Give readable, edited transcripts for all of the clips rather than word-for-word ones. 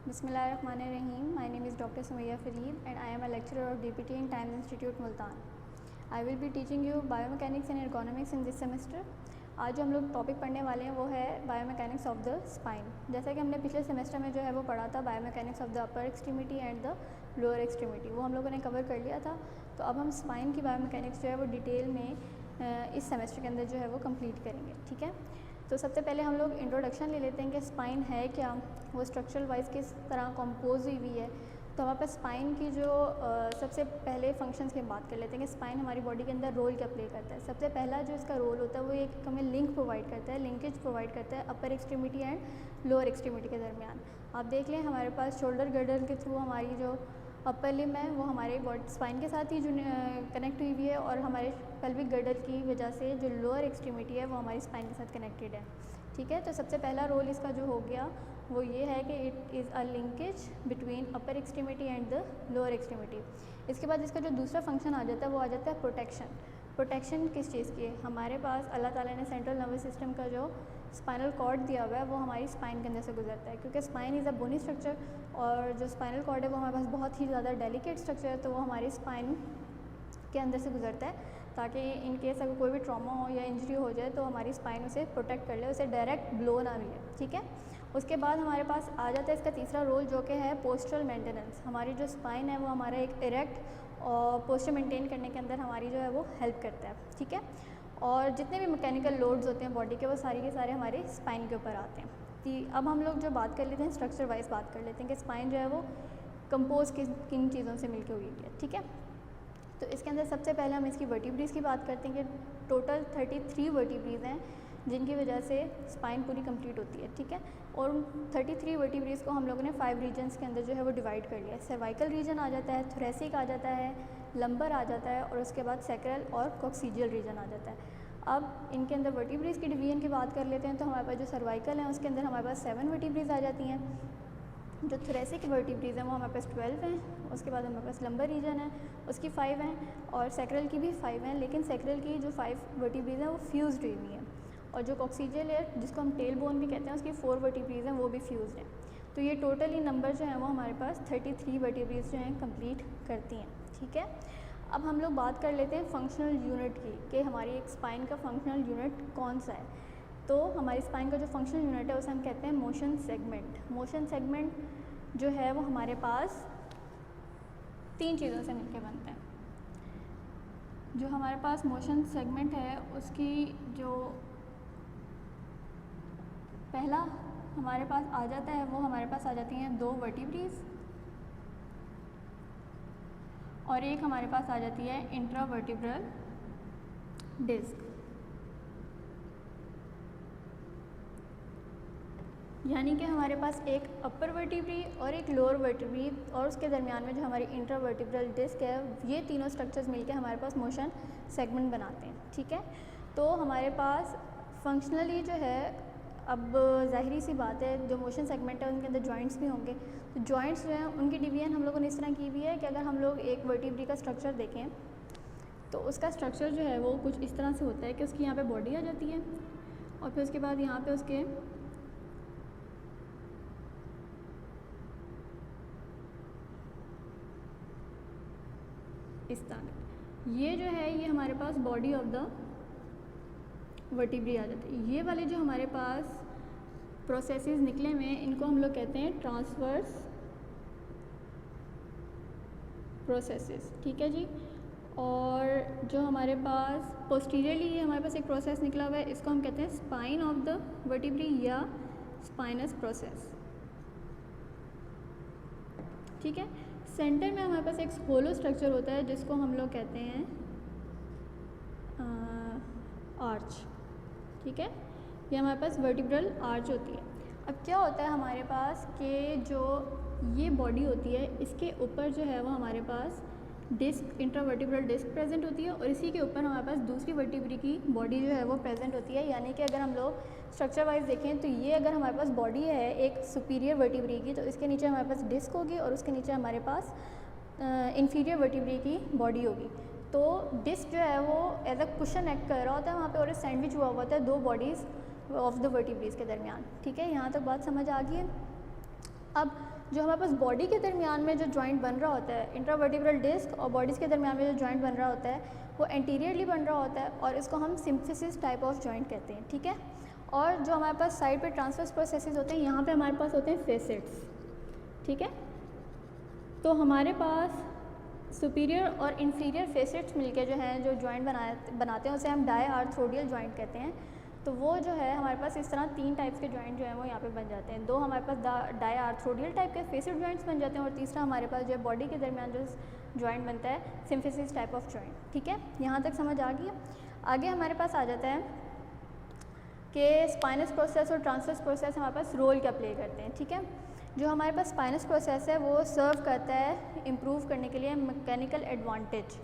Bismillahirrahmanirrahim. My name is Dr. Sumaya Fareed and I am a lecturer of DPT in Times Institute, Multan. I will be teaching you biomechanics and ergonomics in this semester. आज जो हम लोग topic पढ़ने वाले हैं वो है biomechanics of the spine. जैसा कि हमने पिछले सेमेस्टर में जो है वो पढ़ा था biomechanics of the upper extremity and the lower extremity, वो हम लोगों ने कवर कर लिया था। तो अब हम स्पाइन की बायोमैकेनिक्स जो है वो डिटेल में इस सेमेस्टर के अंदर जो है वो कंप्लीट करेंगे। ठीक है, तो सबसे पहले हम लोग इंट्रोडक्शन ले लेते हैं कि स्पाइन है क्या, वो स्ट्रक्चरल वाइज किस तरह कंपोज हुई है। तो हमारे पास स्पाइन की जो सबसे पहले फंक्शंस की बात कर लेते हैं कि स्पाइन हमारी बॉडी के अंदर रोल क्या प्ले करता है। सबसे पहला जो इसका रोल होता है वो एक हमें लिंक प्रोवाइड करता है, लिंकेज प्रोवाइड करता है अपर एक्सट्रीमिटी एंड लोअर एक्सट्रीमिटी के दरमियान। आप देख लें हमारे पास शोल्डर गर्डर के थ्रू हमारी जो अपर लिम है वो हमारे बॉडी स्पाइन के साथ ही जो कनेक्ट हुई है, और हमारे पेल्विक गर्डर की वजह से जो लोअर एक्सट्रीमिटी है वो हमारी स्पाइन के साथ कनेक्टेड है। ठीक है, तो सबसे पहला रोल इसका जो हो गया वो ये है कि it is a linkage between upper extremity and the lower extremity. इसके बाद इसका जो दूसरा फंक्शन आ जाता है वो आ जाता है प्रोटेक्शन। प्रोटेक्शन किस चीज़ की है? हमारे पास अल्लाह ताला ने सेंट्रल नर्वस सिस्टम का जो स्पाइनल कॉर्ड दिया हुआ है वो हमारी स्पाइन के अंदर से गुजरता है, क्योंकि spine is a bony structure और जो स्पाइनल कॉर्ड है वो हमारे पास बहुत ही ज़्यादा डेलिकेट स्ट्रक्चर है, तो वो हमारी स्पाइन के अंदर से गुजरता है ताकि इन केस अगर कोई भी ट्रॉमा हो या इंजरी हो जाए तो हमारी स्पाइन उसे प्रोटेक्ट कर ले, उसे डायरेक्ट ब्लो ना मिले। ठीक है, उसके बाद हमारे पास आ जाता है इसका तीसरा रोल जो कि है पोस्चरल मेंटेनेंस। हमारी जो स्पाइन है वो हमारा एक इरेक्ट और पोस्चर मेंटेन करने के अंदर हमारी जो है वो हेल्प करता है। ठीक है, और जितने भी मैकेनिकल लोड्स होते हैं बॉडी के वो सारे के सारे हमारे स्पाइन के ऊपर आते हैं। तो अब हम लोग जो बात कर लेते हैं स्ट्रक्चर वाइज बात कर लेते हैं कि स्पाइन जो है वो कंपोज किन चीज़ों से मिलकर हुई है। ठीक है, तो इसके अंदर सबसे पहले हम इसकी वर्टिब्रीज की बात करते हैं कि टोटल 33 वर्टिब्रीज हैं जिनकी वजह से स्पाइन पूरी कंप्लीट होती है। ठीक है, और उन 33 वर्टिब्रीज को हम लोगों ने 5 रीजन्स के अंदर जो है वो डिवाइड कर लिया है। सर्वाइकल रीजन आ जाता है, थोरेसिक आ जाता है, लंबर आ जाता है, और उसके बाद सैक्रल और कॉक्सीजियल रीजन आ जाता है। अब इनके अंदर वर्टिब्रीज की डिवीजन की बात कर लेते हैं तो हमारे पास जो सर्वाइकल है उसके अंदर हमारे पास 7 वर्टिब्रीज आ जाती हैं। जो थोरेसिक वर्टिब्रीज हैं वो हमारे पास 12 हैं। उसके बाद हमारे पास लंबर रीजन है उसकी 5 हैं, और सैक्रल की भी 5 हैं, लेकिन सैक्रल की जो 5 वर्टिब्रीज हैं वो फ्यूज्ड हुई हैं, और जो कॉक्सीजियल है जिसको हम टेल बोन भी कहते हैं उसकी 4 वर्टिब्रीज हैं वो भी फ्यूज्ड हैं। तो ये टोटली नंबर जो है वो हमारे पास 33 वर्टिब्रीज जो हैं कंप्लीट करती हैं। ठीक है, अब हम लोग बात कर लेते हैं फंक्शनल यूनिट की कि हमारी एक स्पाइन का फंक्शनल यूनिट कौन सा है। तो हमारी स्पाइन का जो फंक्शनल यूनिट है उसे हम कहते हैं मोशन सेगमेंट। मोशन सेगमेंट जो है वो हमारे पास 3 चीज़ों से मिलकर बनता है। जो हमारे पास मोशन सेगमेंट है उसकी जो पहला हमारे पास आ जाता है वो हमारे पास आ जाती हैं 2 वर्टिब्रीज, और एक हमारे पास आ जाती है इंट्रावर्टिब्रल डिस्क। यानी कि हमारे पास एक अपर वर्टिब्री और एक लोअर वर्टिब्री और उसके दरमियान में जो हमारी इंट्रावर्टिब्रल डिस्क है, ये तीनों स्ट्रक्चर्स मिलकर हमारे पास मोशन सेगमेंट बनाते हैं। ठीक है, तो हमारे पास फंक्शनली जो है, अब ज़ाहिरी सी बात है जो मोशन सेगमेंट है उनके अंदर जॉइंट्स भी होंगे, तो जॉइंट्स जो हैं उनकी डिवीजन हम लोगों ने इस तरह की हुई है कि अगर हम लोग एक वर्टिब्री का स्ट्रक्चर देखें तो उसका स्ट्रक्चर जो है वो कुछ इस तरह से होता है कि उसकी यहाँ पे बॉडी आ जाती है, और फिर उसके बाद यहाँ पे उसके इस तरह ये जो है ये हमारे पास बॉडी ऑफ द वर्टिब्री आ जाती है। ये वाले जो हमारे पास प्रोसेसेस निकले हुए हैं इनको हम लोग कहते हैं ट्रांसवर्स प्रोसेसेस। ठीक है जी, और जो हमारे पास पोस्टीरियरली ये हमारे पास एक प्रोसेस निकला हुआ है इसको हम कहते हैं स्पाइन ऑफ द वर्टिब्री या स्पाइनस प्रोसेस। ठीक है, सेंटर में हमारे पास एक होलो स्ट्रक्चर होता है जिसको हम लोग कहते हैं आर्च। ठीक है, ये हमारे पास वर्टिब्रल आर्च होती है। अब क्या होता है हमारे पास कि जो ये बॉडी होती है इसके ऊपर जो है वो हमारे पास डिस्क इंट्रावर्टिब्रल डिस्क प्रेजेंट होती है, और इसी के ऊपर हमारे पास दूसरी वर्टिब्री की बॉडी जो है वो प्रेजेंट होती है। यानी कि अगर हम लोग स्ट्रक्चर वाइज देखें तो ये अगर हमारे पास बॉडी है एक सुपीरियर वर्टिब्री की, तो इसके नीचे हमारे पास डिस्क होगी और उसके नीचे हमारे पास इन्फीरियर वर्टिब्री की बॉडी होगी। तो डिस्क जो है वो एज अ कुशन एक्ट कर रहा होता है वहाँ पे, और सैंडविच हुआ होता है 2 बॉडीज़ ऑफ द वर्टिब्रीज के दरमियान। ठीक है, यहाँ तक बात समझ आ गई है। अब जो हमारे पास बॉडी के दरमियान में जो जॉइंट बन रहा होता है, इंट्रावर्टिब्रल डिस्क और बॉडीज़ के दरमियान में जो जॉइंट बन रहा होता है वो एंटीरियरली बन रहा होता है और इसको हम सिम्फिसिस टाइप ऑफ जॉइंट कहते हैं, ठीक है। और जो हमारे पास साइड पे ट्रांसवर्स प्रोसेसेस होते हैं, यहाँ पे हमारे पास होते हैं फेसेट्स, ठीक है। तो हमारे पास सुपीरियर और इन्फीरियर फेसेट्स मिलके जो हैं जो जॉइंट बनाते हैं उसे हम डायआर्थ्रोडियल जॉइंट कहते हैं। तो वो जो है हमारे पास इस तरह 3 टाइप्स के जॉइंट जो हैं वो यहाँ पे बन जाते हैं। 2 हमारे पास डायआर्थ्रोडियल टाइप के फेसेट जॉइंट्स बन जाते हैं और तीसरा हमारे पास जो है बॉडी के दरमियान जो जॉइंट बनता है सिम्फिसिस टाइप ऑफ जॉइंट, ठीक है। यहाँ तक समझ आ गई। आगे हमारे पास आ जाता है कि स्पाइनस प्रोसेस और ट्रांसवर्स प्रोसेस हमारे पास रोल क्या प्ले करते हैं, ठीक है। जो हमारे पास स्पाइनस प्रोसेस है वो सर्व करता है इम्प्रूव करने के लिए मैकेनिकल एडवांटेज,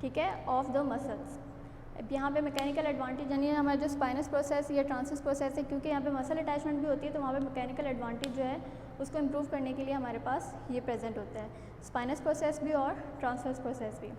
ठीक है, ऑफ द मसल्स। अब यहाँ पे मैकेनिकल एडवांटेज यानी हमारा जो स्पाइनस प्रोसेस या ट्रांसवर्स प्रोसेस है, क्योंकि यहाँ पे मसल अटैचमेंट भी होती है तो वहाँ पे मैकेनिकल एडवांटेज जो है उसको इम्प्रूव करने के लिए हमारे पास ये प्रेजेंट होता है, स्पाइनस प्रोसेस भी और ट्रांसवर्स प्रोसेस भी।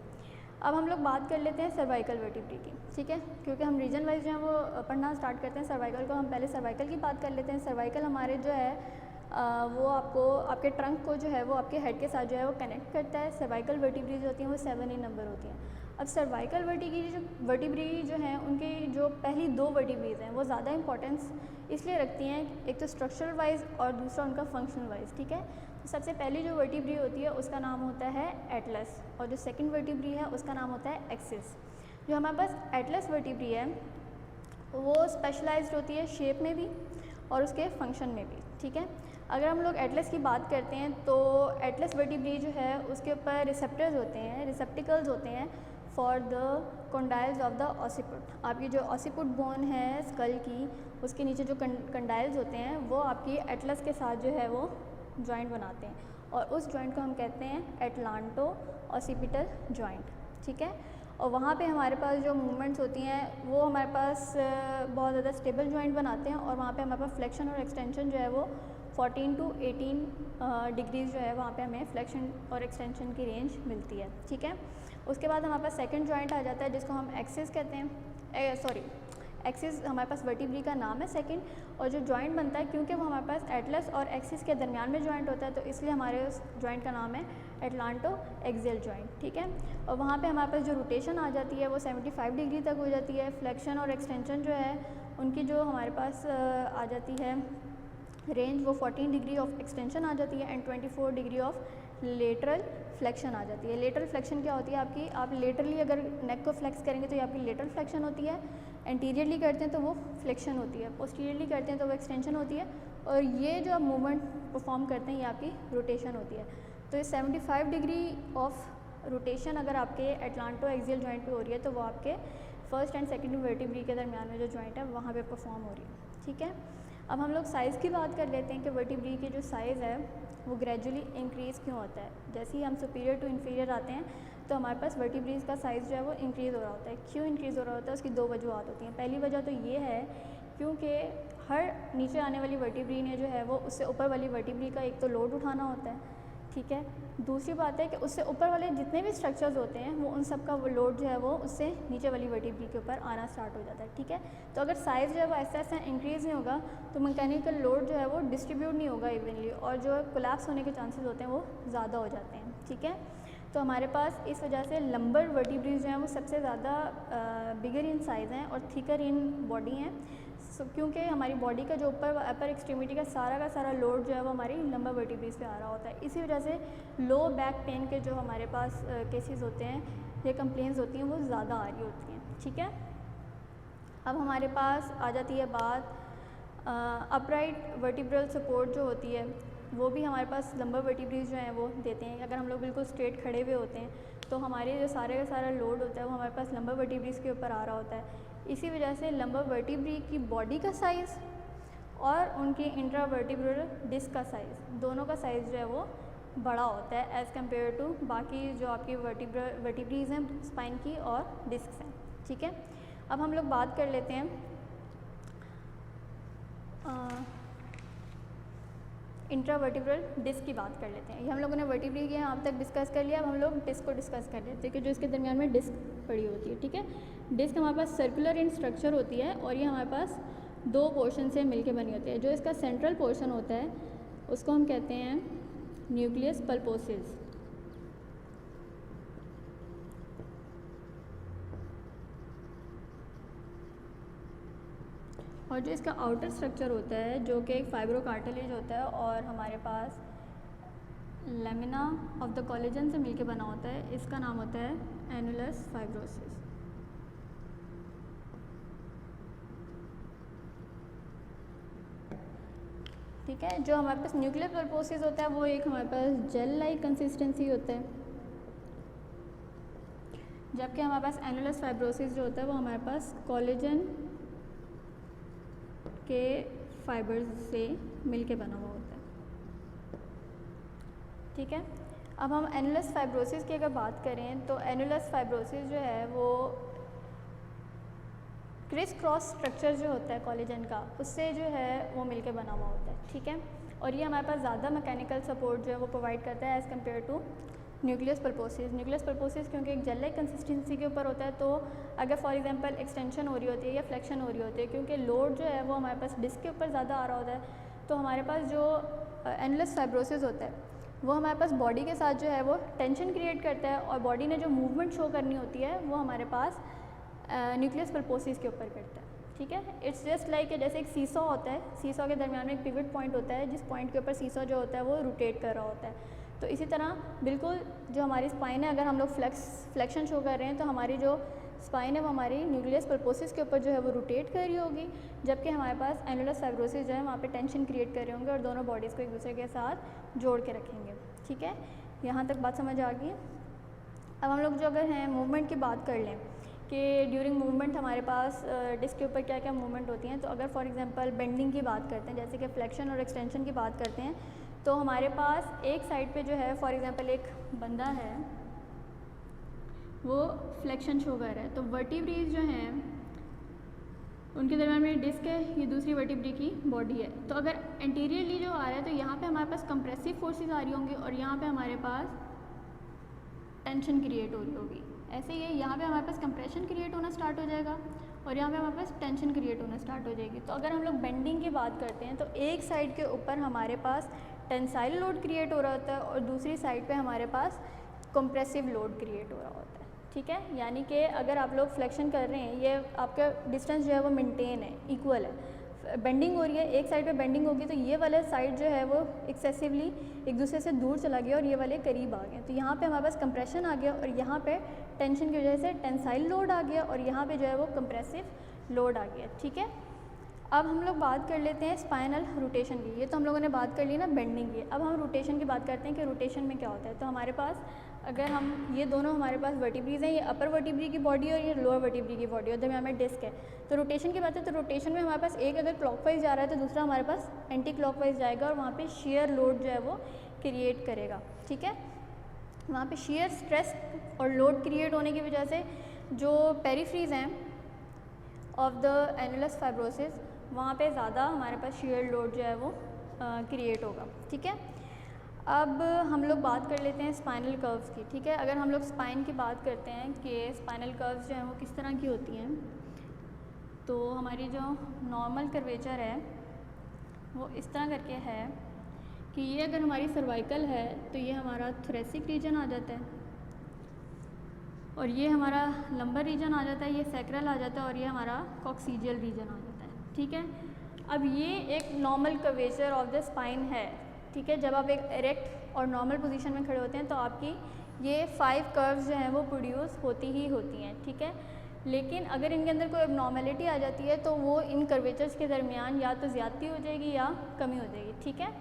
अब हम लोग बात कर लेते हैं सर्वाइकल वर्टिब्रे की, ठीक है, क्योंकि हम रीजन वाइज जो है वो पढ़ना स्टार्ट करते हैं सर्वाइकल को। हम पहले सर्वाइकल की बात कर लेते हैं। सर्वाइकल हमारे जो है वो आपको आपके ट्रंक को जो है वो आपके हेड के साथ जो है वो कनेक्ट करता है। सर्वाइकल वर्टिब्रे जो होती हैं वो 7 इन नंबर होती हैं। अब सर्वाइकल वर्टिब्रे जो हैं उनकी जो पहली 2 वर्टिब्रेज हैं वो ज़्यादा इंपॉर्टेंस इसलिए रखती हैं, एक तो स्ट्रक्चरल वाइज और दूसरा उनका फंक्शनल वाइज, ठीक है। तो सबसे पहली जो वर्टिब्रे होती है उसका नाम होता है एटलस और जो सेकंड वर्टिब्रे है उसका नाम होता है एक्सिस। जो हमारे पास एटलस वर्टिब्रे है वो स्पेशलाइज्ड होती है शेप में भी और उसके फंक्शन में भी, ठीक है। अगर हम लोग एटलस की बात करते हैं तो एटलस वर्टिब्रे जो है उसके ऊपर रिसेप्टर्स होते हैं, रिसेप्टिकल्स होते हैं for the कंडाइल्स of the occiput. आपकी जो ऑसिपुट बोन है स्कल की उसके नीचे जो कंडाइल्स होते हैं वो आपकी एटलस के साथ जो है वो जॉइंट बनाते हैं और उस जॉइंट को हम कहते हैं एटलांटो ऑसिपिटल जॉइंट, ठीक है। और वहाँ पे हमारे पास जो मूवमेंट्स होती हैं वो हमारे पास बहुत ज़्यादा स्टेबल जॉइंट बनाते हैं और वहाँ पे हमारे पास फ्लेक्शन और एक्सटेंशन जो है वो 14 to 18 डिग्रीज जो है वहाँ पे हमें फ्लेक्शन और एक्सटेंशन की रेंज मिलती है, ठीक है। उसके बाद हमारे पास सेकंड जॉइंट आ जाता है जिसको हम एक्सिस कहते हैं। एक्सिस हमारे पास वर्टिब्रे का नाम है सेकंड, और जो जॉइंट बनता है क्योंकि वो हमारे पास एटलस और एक्सिस के दरमियान में जॉइंट होता है तो इसलिए हमारे उस जॉइंट का नाम है एटलांटो एक्सियल जॉइंट, ठीक है। और वहाँ पे हमारे पास जो रोटेशन आ जाती है वो 75 डिग्री तक हो जाती है। फ्लेक्शन और एक्सटेंशन जो है उनकी जो हमारे पास आ जाती है रेंज वो 14 डिग्री ऑफ एक्सटेंशन आ जाती है and 24 degree of lateral flexion आ जाती है। लेटरल फ्लेक्शन क्या होती है आपकी, आप लेटरली अगर नेक को फ्लेक्स करेंगे तो ये आपकी लेटरल फ्लेक्शन होती है, एंटीरियरली करते हैं तो वो फ्लेक्शन होती है, पोस्टीरियरली करते हैं तो वो एक्सटेंशन होती है और ये जो आप मूवमेंट परफॉर्म करते हैं ये आपकी रोटेशन होती है। तो ये 75 डिग्री ऑफ रोटेशन अगर आपके एटलांटो एक्सियल जॉइंट पे हो रही है तो वो आपके फर्स्ट एंड सेकंड वर्टिब्रे के दरमियान में जो जॉइंट है वहाँ पे परफॉर्म हो रही है, ठीक है। अब हम लोग साइज़ की बात कर लेते हैं कि वर्टिब्रे की जो साइज़ है वो ग्रेजुअली इंक्रीज़ क्यों होता है। जैसे ही हम सुपीरियर टू इन्फीरियर आते हैं तो हमारे पास वर्टिब्रेज का साइज़ जो है वो इंक्रीज़ हो रहा होता है। क्यों इंक्रीज़ हो रहा होता है, उसकी 2 वजूहत होती हैं। पहली वजह तो ये है क्योंकि हर नीचे आने वाली वर्टिब्रे ने जो है वो उससे ऊपर वाली वर्टिब्रे का एक तो लोड उठाना होता है, ठीक है। दूसरी बात है कि उससे ऊपर वाले जितने भी स्ट्रक्चर्स होते हैं वो उन सब का वो लोड जो है वो उससे नीचे वाली वर्टिब्रे के ऊपर आना स्टार्ट हो जाता है, ठीक है। तो अगर साइज़ जो है वो ऐसा ऐसा इंक्रीज़ नहीं होगा तो मैकेनिकल लोड जो है वो डिस्ट्रीब्यूट नहीं होगा इवनली और जो कोलैप्स होने के चांसेस होते हैं वो ज़्यादा हो जाते हैं, ठीक है। तो हमारे पास इस वजह से लंबर वर्टिब्रेज जो हैं वो सबसे ज़्यादा बिगर इन साइज़ हैं और थिकर इन बॉडी हैं। क्योंकि हमारी बॉडी का जो अपर एक्सट्रीमिटी का सारा लोड जो है वो हमारी लंबर वर्टिब्रेज पे आ रहा होता है। इसी वजह से लो बैक पेन के जो हमारे पास केसेस होते हैं या कंप्लेंट्स होती हैं वो ज़्यादा आ रही होती हैं, ठीक है। अब हमारे पास आ जाती है बात अपराइट वर्टिब्रल सपोर्ट जो होती है वो भी हमारे पास लंबर वर्टिब्रेज जो हैं वो देते हैं। अगर हम लोग बिल्कुल स्ट्रेट खड़े हुए होते हैं तो हमारे जो का सारा लोड होता है वो हमारे पास लंबर वर्टिब्रेज के ऊपर आ रहा होता है। इसी वजह से लंबर वर्टिब्रे की बॉडी का साइज़ और उनकी इंट्रावर्टिब्रल डिस्क का साइज़ दोनों का साइज़ जो है वो बड़ा होता है एज़ कम्पेयर टू बाकी जो आपकी वर्टिब्रेज हैं स्पाइन की और डिस्क हैं, ठीक है। अब हम लोग बात कर लेते हैं इंट्रावर्टिब्रल डिस्क की बात कर लेते हैं। ये हम लोगों ने वर्टिब्रे की यहाँ अब तक डिस्कस कर लिया। अब हम लोग डिस्क को डिस्कस कर लेते हैं कि जो इसके दरमियान में डिस्क पड़ी होती है, ठीक है। डिस्क हमारे पास सर्कुलर इन स्ट्रक्चर होती है और ये हमारे पास 2 पोर्शन से मिलके बनी होती है। जो इसका सेंट्रल पोर्शन होता है उसको हम कहते हैं न्यूक्लियस पल्पोसिस। और जो इसका आउटर स्ट्रक्चर होता है जो कि एक फाइब्रोकार्टिलेज होता है और हमारे पास लेमिना ऑफ द कोलेजन से मिलके बना होता है, इसका नाम होता है एनुलस फाइब्रोसिस। ठीक है, जो हमारे पास न्यूक्लियर पल्पोसिस होता है वो एक हमारे पास जेल लाइक कंसिस्टेंसी होता है, जबकि हमारे पास एनुलस फाइब्रोसिस जो होता है वो हमारे पास कोलेजन के फाइबर्स से मिलके बना हुआ होता है। ठीक है, अब हम एनुलस फाइब्रोसिस की अगर बात करें तो एनुलस फाइब्रोसिस जो है वो क्रिस क्रॉस स्ट्रक्चर जो होता है कोलेजन का उससे जो है वो मिलके बना हुआ होता है। ठीक है, और ये हमारे पास ज़्यादा मैकेनिकल सपोर्ट जो है वो प्रोवाइड करता है as compare to nucleus pulposus. Nucleus pulposus क्योंकि एक जेल लाइक कंसिस्टेंसी के ऊपर होता है, तो अगर फॉर एग्जांपल एक्सटेंशन हो रही होती है या फ्लेक्शन हो रही होती है, क्योंकि लोड जो है वो हमारे पास डिस्क के ऊपर ज़्यादा आ रहा होता है, तो हमारे पास जो एनुलस फाइब्रोसिस होता है वो हमारे पास बॉडी के साथ जो है वो टेंशन क्रिएट करता है और बॉडी ने जो मूवमेंट शो करनी होती है वो हमारे पास न्यूक्लियस पल्पोसिस के ऊपर करता है। ठीक है, इट्स जस्ट लाइक जैसे एक सीसॉ होता है, सीसॉ के दरमियान में एक पिवट पॉइंट होता है जिस पॉइंट के ऊपर सीसॉ जो होता है वो रोटेट कर रहा होता है। तो इसी तरह बिल्कुल जो हमारी स्पाइन है, अगर हम लोग फ्लेक्शन शो कर रहे हैं तो हमारी जो स्पाइन है वो हमारी न्यूक्लियस पल्पोसिस के ऊपर जो है वो रोटेट कर रही होगी, जबकि हमारे पास एनुलस फाइब्रोसिस जो है वहाँ पे टेंशन क्रिएट कर रहे होंगे और दोनों बॉडीज़ को एक दूसरे के साथ जोड़ के रखेंगे। ठीक है, यहाँ तक बात समझ आ गई। अब हम लोग जो अगर हैं मूवमेंट की बात कर लें कि ड्यूरिंग मूवमेंट हमारे पास डिस्क के ऊपर क्या क्या मूवमेंट होती हैं, तो अगर फॉर एग्जांपल बेंडिंग की बात करते हैं, जैसे कि फ्लेक्शन और एक्सटेंशन की बात करते हैं, तो हमारे पास एक साइड पे जो है फॉर एग्जांपल एक बंदा है वो फ्लेक्शन शो कर रहा है, तो वर्टिब्रीज जो हैं उनके दरम्यान में डिस्क है, ये दूसरी वर्टिब्री की बॉडी है। तो अगर एंटीरियरली जो आ रहा है तो यहाँ पे हमारे पास कंप्रेसिव फोर्सेस आ रही होंगी और यहाँ पे हमारे पास टेंशन क्रिएट हो रही होगी। ऐसे ही यहाँ पे हमारे पास कंप्रेशन क्रिएट होना स्टार्ट हो जाएगा और यहाँ पे हमारे पास टेंशन क्रिएट होना स्टार्ट हो जाएगी। तो अगर हम लोग बेंडिंग की बात करते हैं तो एक साइड के ऊपर हमारे पास टेंसाइल लोड क्रिएट हो रहा होता है और दूसरी साइड पे हमारे पास कंप्रेसिव लोड क्रिएट हो रहा होता है। ठीक है, यानी कि अगर आप लोग फ्लेक्शन कर रहे हैं, ये आपका डिस्टेंस जो है वो मेंटेन है, इक्वल है, बेंडिंग हो रही है, एक साइड पे बेंडिंग होगी तो ये वाला साइड जो है वो एक्सेसिवली एक दूसरे से दूर चला गया और ये वाले करीब आ गए। तो यहाँ पे हमारे पास कंप्रेशन आ गया और यहाँ पे टेंशन की वजह से टेंसाइल लोड आ गया और यहाँ पे जो है वो कंप्रेसिव लोड आ गया। ठीक है, अब हम लोग बात कर लेते हैं स्पाइनल रोटेशन की। ये तो हम लोगों ने बात कर ली ना बेंडिंग की। अब हम रोटेशन की बात करते हैं कि रोटेशन में क्या होता है। तो हमारे पास अगर हम ये दोनों हमारे पास वर्टिब्रीज हैं, ये अपर वर्टिब्री की बॉडी और ये लोअर वर्टिब्री की बॉडी और दरमियान में डिस्क है। तो रोटेशन की बात है तो रोटेशन में हमारे पास एक अगर क्लॉकवाइज जा रहा है तो दूसरा हमारे पास एंटी क्लॉकवाइज जाएगा और वहाँ पे शियर लोड जो है वो क्रिएट करेगा। ठीक है, वहाँ पे शियर स्ट्रेस और लोड क्रिएट होने की वजह से जो पेरिफ्रीज हैं ऑफ द एनुलस फाइब्रोसिस वहाँ पे ज़्यादा हमारे पास शियर लोड जो है वो क्रिएट होगा। ठीक है, अब हम लोग बात कर लेते हैं स्पाइनल कर्व्स की। ठीक है, अगर हम लोग स्पाइन की बात करते हैं कि स्पाइनल कर्व्स जो हैं वो किस तरह की होती हैं, तो हमारी जो नॉर्मल कर्वेचर है वो इस तरह करके है कि ये अगर हमारी सर्वाइकल है तो ये हमारा थोरेसिक रीजन आ जाता है और ये हमारा लंबर रीजन आ जाता है, ये सैक्रल आ जाता है और ये हमारा कॉक्सीजियल रीजन आ जाता है। ठीक है, अब ये एक normal curvature of the spine है। ठीक है, जब आप एक एरेक्ट और नॉर्मल पोजीशन में खड़े होते हैं तो आपकी ये 5 कर्व्स जो हैं वो प्रोड्यूस होती ही होती हैं। ठीक है, लेकिन अगर इनके अंदर कोई एबनॉर्मेलिटी आ जाती है तो वो इन कर्वेचर्स के दरमियान या तो ज़्यादती हो जाएगी या कमी हो जाएगी। ठीक है,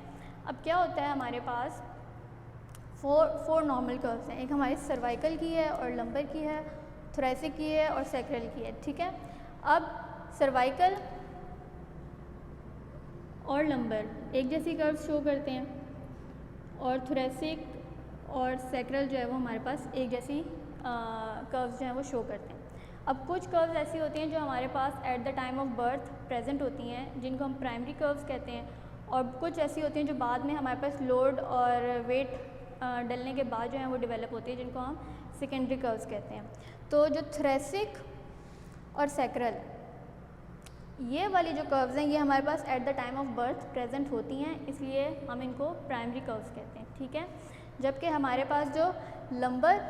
अब क्या होता है हमारे पास फोर नॉर्मल कर्व्स हैं, एक हमारी सर्वाइकल की है और लंबर की है, थोरेसिक की है और सैक्रल की है। ठीक है, अब सर्वाइकल और लंबर एक जैसी कर्व्स शो करते हैं और थोरेसिक और सैक्रल जो है वो हमारे पास एक जैसी कर्व्स जो हैं वो शो करते हैं। अब कुछ कर्व्स ऐसी होती हैं जो हमारे पास at the time of birth present होती हैं जिनको हम प्राइमरी कर्व्स कहते हैं, और कुछ ऐसी होती हैं जो बाद में हमारे पास लोड और वेट डलने के बाद जो है वो डेवलप होती है जिनको हम सेकेंडरी कर्व्स कहते हैं। तो जो थोरेसिक और सैक्रल ये वाली जो कर्व्स हैं ये हमारे पास at the time of birth present होती हैं, इसलिए हम इनको प्राइमरी कर्व्स कहते हैं, ठीक है। जबकि हमारे पास जो लंबर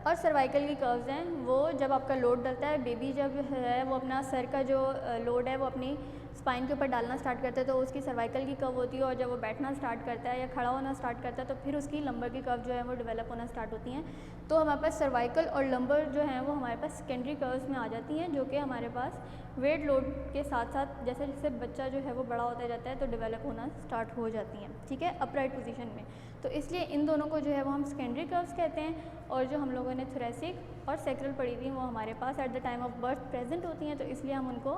और सर्वाइकल की कर्व्स हैं वो जब आपका लोड डलता है, बेबी जब है वो अपना सर का जो लोड है वो अपनी स्पाइन के ऊपर डालना स्टार्ट करता है तो उसकी सर्वाइकल की कर्व होती है, और जब वो बैठना स्टार्ट करता है या खड़ा होना स्टार्ट करता है तो फिर उसकी लंबर की कर्व जो है वो डेवलप होना स्टार्ट होती हैं। तो हमारे पास सर्वाइकल और लंबर जो हैं वो हमारे पास सेकेंडरी कर्व्स में आ जाती हैं, जो कि हमारे पास वेट लोड के साथ साथ जैसे जैसे बच्चा जो है वो बड़ा होता जाता है तो डेवलप होना स्टार्ट हो जाती हैं, ठीक है, अपराइट पोजीशन में। तो इसलिए इन दोनों को जो है वो हम सेकेंडरी कर्व्स कहते हैं, और जो हम लोगों ने थोरेसिक और सैक्रल पढ़ी थी वो हमारे पास at the time of birth present होती हैं, तो इसलिए हम उनको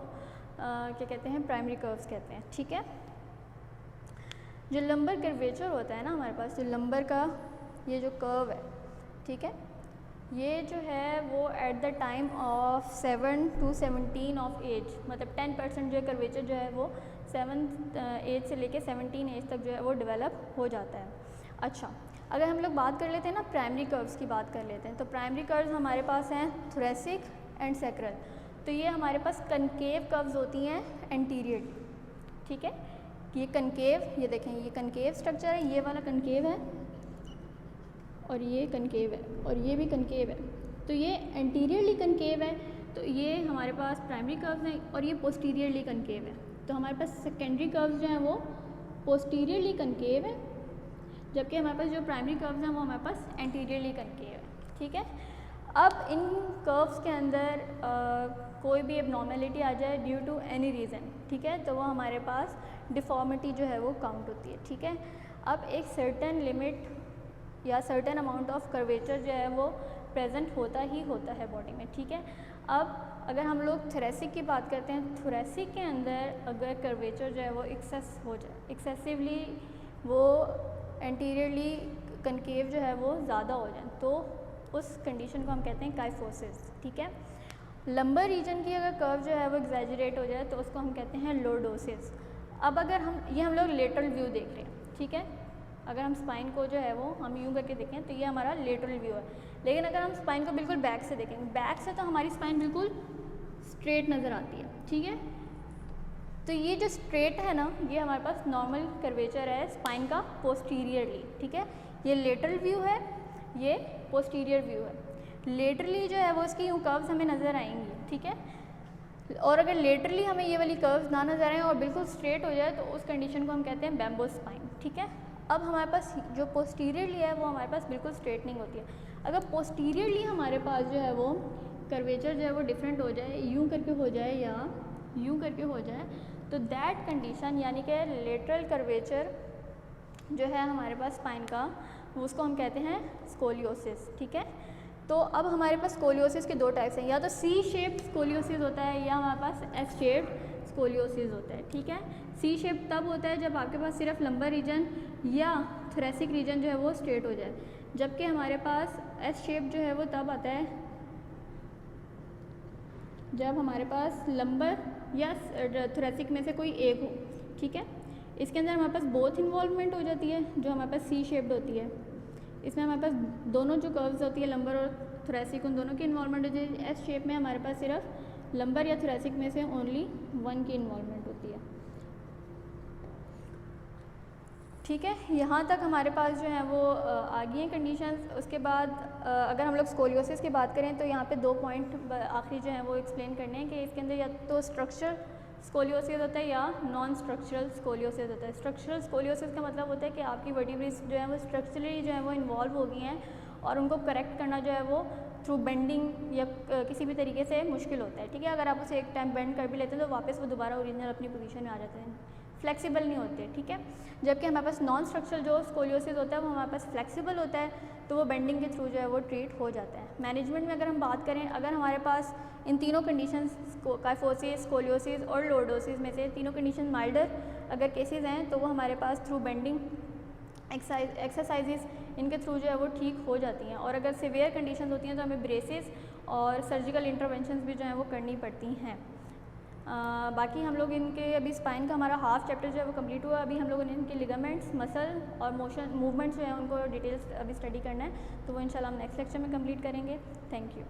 क्या कहते हैं, प्राइमरी कर्व्स कहते हैं, ठीक है। जो लंबर कर्वेचर होता है ना हमारे पास, जो लंबर का ये जो कर्व है, ठीक है, ये जो है वो at the time of 7 to 17 of age, मतलब 10% जो कर्वेचर जो है वो 7th एज से लेके 17 एज तक जो है वो डेवलप हो जाता है। अच्छा, अगर हम लोग बात कर लेते हैं ना प्राइमरी कर्व्स की बात कर लेते हैं, तो प्राइमरी कर्व्स हमारे पास हैं थोरेसिक एंड सैक्रल। तो ये हमारे पास कनकेव कर्व्स होती हैं एंटीरियर, ठीक है। ये कनकेव, ये देखें ये कनकेव स्ट्रक्चर है, ये वाला कनकेव है और ये कनकेव है और ये भी कनकेव है, तो ये एंटीरियरली कनकेव है, तो ये हमारे पास प्राइमरी कर्व्स हैं, और ये पोस्टीरियरली कनकेव है। तो हमारे पास सेकेंडरी कर्व्स जो हैं वो पोस्टीरियरली कनकेव है, जबकि हमारे पास जो प्राइमरी कर्व्स हैं वो हमारे पास एंटीरियरली कनकेव है, ठीक है। अब इन कर्व्स के अंदर कोई भी एबनॉर्मेलिटी आ जाए ड्यू टू एनी रीज़न, ठीक है, तो वो हमारे पास डिफॉर्मिटी जो है वो काउंट होती है, ठीक है। अब एक सर्टेन लिमिट या सर्टेन अमाउंट ऑफ कर्वेचर जो है वो प्रेजेंट होता ही होता है बॉडी में, ठीक है। अब अगर हम लोग थोरेसिक की बात करते हैं, थोरेसिक के अंदर अगर कर्वेचर जो है वो एक्सेस हो जाए, एक्सेसिवली वो एंटीरियरली कनकेव जो है वो ज़्यादा हो जाए, तो उस कंडीशन को हम कहते हैं काइफोसिस, ठीक है। लंबर रीजन की अगर कर्व जो है वो एग्जैजरेट हो जाए तो उसको हम कहते हैं लोर्डोसिस। अब अगर हम लोग लेटरल व्यू देख रहे हैं, ठीक है, अगर हम स्पाइन को जो है वो हम यूँ करके देखें तो ये हमारा लेटरल व्यू है, लेकिन अगर हम स्पाइन को बिल्कुल बैक से देखेंगे, बैक से तो हमारी स्पाइन बिल्कुल स्ट्रेट नज़र आती है, ठीक है। तो ये जो स्ट्रेट है ना, ये हमारे पास नॉर्मल कर्वेचर है स्पाइन का पोस्टीरियरली, ठीक है। ये लेटरल व्यू है, ये पोस्टीरियर व्यू है। लेटरली जो है वो इसकी यूँ कर्व्स हमें नज़र आएंगी, ठीक है, और अगर लेटरली हमें ये वाली कर्व्स ना नज़र आएँ और बिल्कुल स्ट्रेट हो जाए तो उस कंडीशन को हम कहते हैं बैम्बो स्पाइन, ठीक है। अब हमारे पास जो पोस्टीरियरली है वो हमारे पास बिल्कुल स्ट्रेट नहीं होती है। अगर पोस्टीरियरली हमारे पास जो है वो कर्वेचर जो है वो डिफरेंट हो जाए, यूँ करके हो जाए या यूँ करके हो जाए, तो दैट कंडीशन यानी कि लेटरल कर्वेचर जो है हमारे पास स्पाइन का, उसको हम कहते हैं स्कोलियोसिस, ठीक है। तो अब हमारे पास स्कोलियोसिस के दो टाइप्स हैं, या तो सी शेप स्कोलियोसिस होता है या हमारे पास एस शेप्ड स्कोलियोसिस होता है, ठीक है। सी शेप तब होता है जब आपके पास सिर्फ लंबर रीजन या थोरेसिक रीजन जो है वो स्ट्रेट हो जाए, जबकि हमारे पास एस शेप जो है वो तब आता है जब हमारे पास लंबर या थोरेसिक में से कोई एक हो, ठीक है। इसके अंदर हमारे पास बोथ इन्वॉल्वमेंट हो जाती है, जो हमारे पास सी शेप्ड होती है, इसमें हमारे पास दोनों जो कर्व्स होती है लंबर और थोरेसिक उन दोनों की इन्वॉल्वमेंट होती है। एस शेप में हमारे पास सिर्फ लंबर या थोरेसिक में से ओनली वन की इन्वॉल्वमेंट होती है, ठीक है। यहाँ तक हमारे पास जो है वो आ गई हैं कंडीशंस। उसके बाद अगर हम लोग स्कोलियोसिस की बात करें तो यहाँ पे दो पॉइंट आखिरी जो है वो एक्सप्लेन करने हैं कि इसके अंदर या तो स्ट्रक्चर स्कोलियोसिस होता है या नॉन स्ट्रक्चरल स्कोलियोसिस होता है। स्ट्रक्चरल स्कोलियोसिस का मतलब होता है कि आपकी वर्टिब्रेस जो है वो स्ट्रक्चरली जो है वो इन्वॉल्व हो गई हैं और उनको करेक्ट करना जो है वो थ्रू बेंडिंग या किसी भी तरीके से मुश्किल होता है, ठीक है। अगर आप उसे एक टाइम बेंड कर भी लेते हैं तो वापस वो दोबारा ओरिजिनल अपनी पोजीशन में आ जाते हैं, फ्लेक्सिबल नहीं होते, ठीक है। जबकि हमारे पास नॉन स्ट्रक्चरल जो स्कोलियोसिस होता है वो हमारे पास फ्लेक्सिबल होता है, तो वो बेंडिंग के थ्रू जो है वो ट्रीट हो जाता है। मैनेजमेंट में अगर हम बात करें, अगर हमारे पास इन तीनों कंडीशंस काइफोसिस, स्कोलियोसिस और लोर्डोसिस में से तीनों कंडीशन माइल्डर अगर केसेस हैं तो वो हमारे पास थ्रू बेंडिंग एक्सरसाइजेस इनके थ्रू जो है वो ठीक हो जाती हैं, और अगर सिवियर कंडीशंस होती हैं तो हमें ब्रेसेस और सर्जिकल इंटरवेंशंस भी जो है वो करनी पड़ती हैं। बाकी हम लोग इनके अभी स्पाइन का हमारा हाफ चैप्टर जो है वो कंप्लीट हुआ, अभी हम लोगों ने इनके लिगामेंट्स, मसल और मोशन मूवमेंट्स जो है उनको डिटेल्स अभी स्टडी करना है, तो वो इंशाल्लाह हम नेक्स्ट लेक्चर में कंप्लीट करेंगे। Thank you.